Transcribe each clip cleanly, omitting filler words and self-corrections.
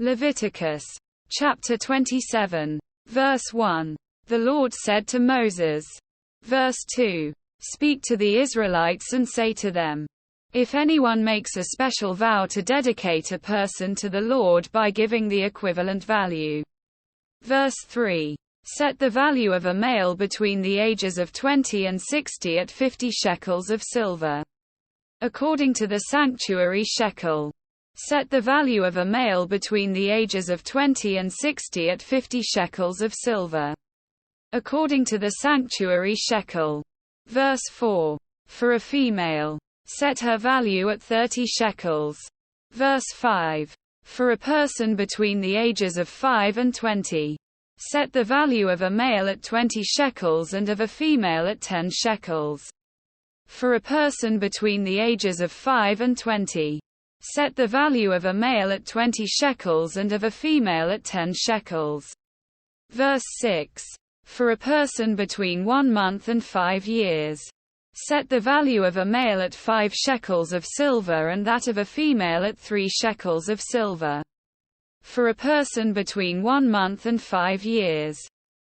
Leviticus chapter 27, verse 1. The Lord said to Moses. Verse 2. Speak to the Israelites and say to them, if anyone makes a special vow to dedicate a person to the Lord by giving the equivalent value. Verse 3. Set the value of a male between the ages of 20 and 60 at 50 shekels of silver. According to the sanctuary shekel. Set the value of a male between the ages of 20 and 60 at 50 shekels of silver. According to the sanctuary shekel. Verse 4. For a female. Set her value at 30 shekels. Verse 5. For a person between the ages of 5 and 20. Set the value of a male at 20 shekels and of a female at 10 shekels. For a person between the ages of 5 and 20. Set the value of a male at 20 shekels and of a female at 10 shekels. Verse 6. For a person between 1 month and 5 years. Set the value of a male at 5 shekels of silver and that of a female at 3 shekels of silver. For a person between 1 month and 5 years.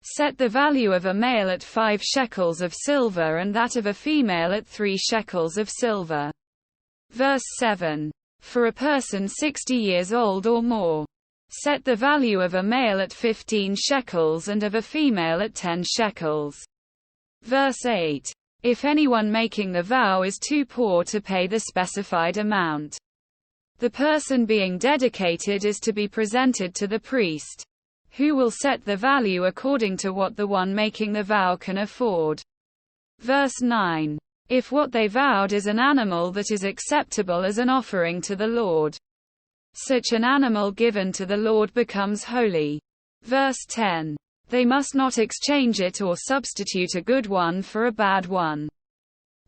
Set the value of a male at 5 shekels of silver and that of a female at 3 shekels of silver. Verse 7. For a person 60 years old or more. Set the value of a male at 15 shekels and of a female at 10 shekels. Verse 8. If anyone making the vow is too poor to pay the specified amount, the person being dedicated is to be presented to the priest, who will set the value according to what the one making the vow can afford. Verse 9. If what they vowed is an animal that is acceptable as an offering to the Lord, such an animal given to the Lord becomes holy. Verse 10. They must not exchange it or substitute a good one for a bad one,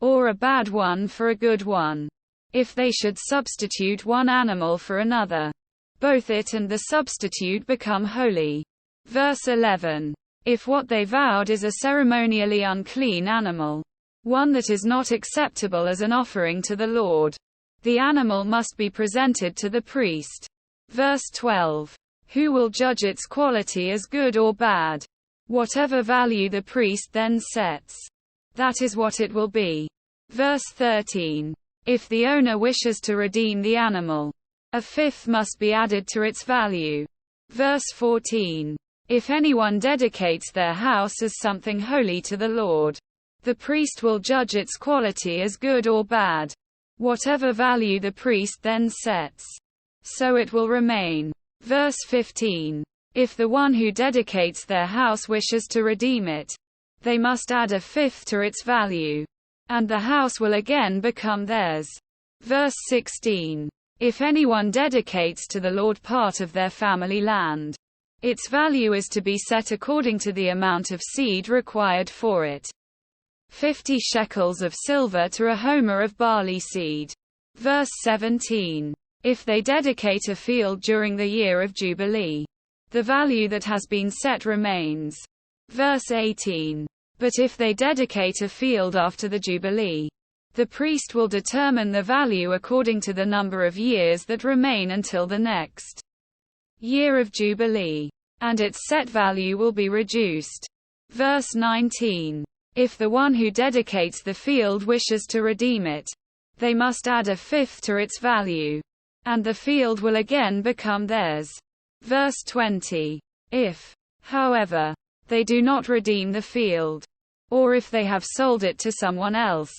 or a bad one for a good one. If they should substitute one animal for another, both it and the substitute become holy. Verse 11. If what they vowed is a ceremonially unclean animal, one that is not acceptable as an offering to the Lord, the animal must be presented to the priest. Verse 12. Who will judge its quality as good or bad? Whatever value the priest then sets, that is what it will be. Verse 13. If the owner wishes to redeem the animal, a fifth must be added to its value. Verse 14. If anyone dedicates their house as something holy to the Lord, the priest will judge its quality as good or bad. Whatever value the priest then sets, so it will remain. Verse 15. If the one who dedicates their house wishes to redeem it, they must add a fifth to its value, and the house will again become theirs. Verse 16. If anyone dedicates to the Lord part of their family land, its value is to be set according to the amount of seed required for it. 50 shekels of silver to a homer of barley seed. Verse 17. If they dedicate a field during the year of Jubilee, the value that has been set remains. Verse 18. But if they dedicate a field after the Jubilee, the priest will determine the value according to the number of years that remain until the next year of Jubilee, and its set value will be reduced. Verse 19. If the one who dedicates the field wishes to redeem it, they must add a fifth to its value, and the field will again become theirs. Verse 20. If, however, they do not redeem the field, or if they have sold it to someone else,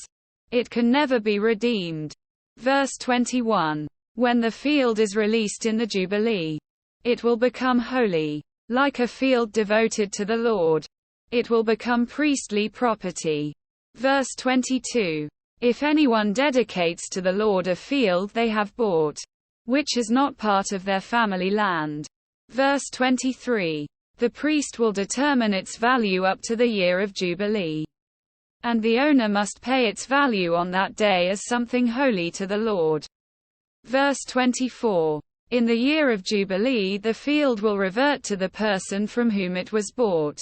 it can never be redeemed. Verse 21. When the field is released in the Jubilee, it will become holy, like a field devoted to the Lord. It will become priestly property. Verse 22. If anyone dedicates to the Lord a field they have bought, which is not part of their family land. Verse 23. The priest will determine its value up to the year of Jubilee, and the owner must pay its value on that day as something holy to the Lord. Verse 24. In the year of Jubilee the field will revert to the person from whom it was bought,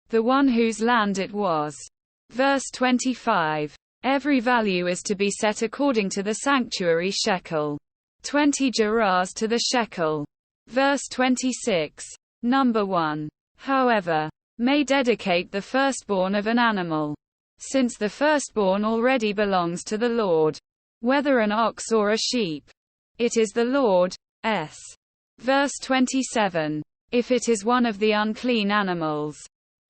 the one whose land it was. Verse 25. Every value is to be set according to the sanctuary shekel. 20 gerahs to the shekel. Verse 26. Number 1. However, may dedicate the firstborn of an animal, since the firstborn already belongs to the Lord, whether an ox or a sheep. It is the Lord's. Verse 27. If it is one of the unclean animals,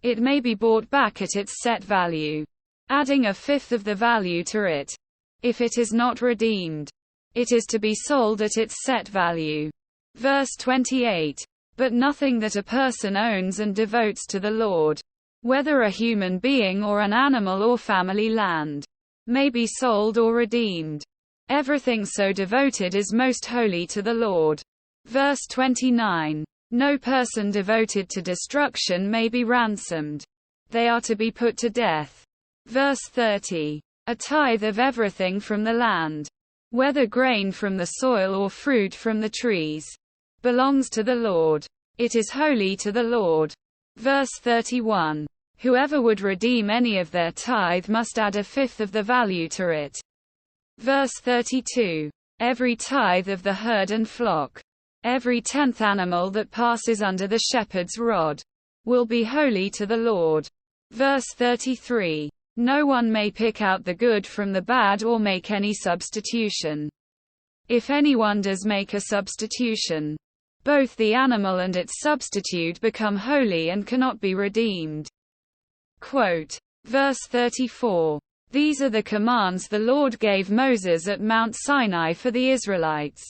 it may be bought back at its set value, adding a fifth of the value to it. If it is not redeemed, it is to be sold at its set value. Verse 28. But nothing that a person owns and devotes to the Lord, whether a human being or an animal or family land, may be sold or redeemed. Everything so devoted is most holy to the Lord. Verse 29. No person devoted to destruction may be ransomed. They are to be put to death. Verse 30. A tithe of everything from the land, whether grain from the soil or fruit from the trees, belongs to the Lord. It is holy to the Lord. Verse 31. Whoever would redeem any of their tithe must add a fifth of the value to it. Verse 32. Every tithe of the herd and flock, every 10th animal that passes under the shepherd's rod, will be holy to the Lord. Verse 33. No one may pick out the good from the bad or make any substitution. If anyone does make a substitution, both the animal and its substitute become holy and cannot be redeemed. Quote, verse 34. These are the commands the Lord gave Moses at Mount Sinai for the Israelites.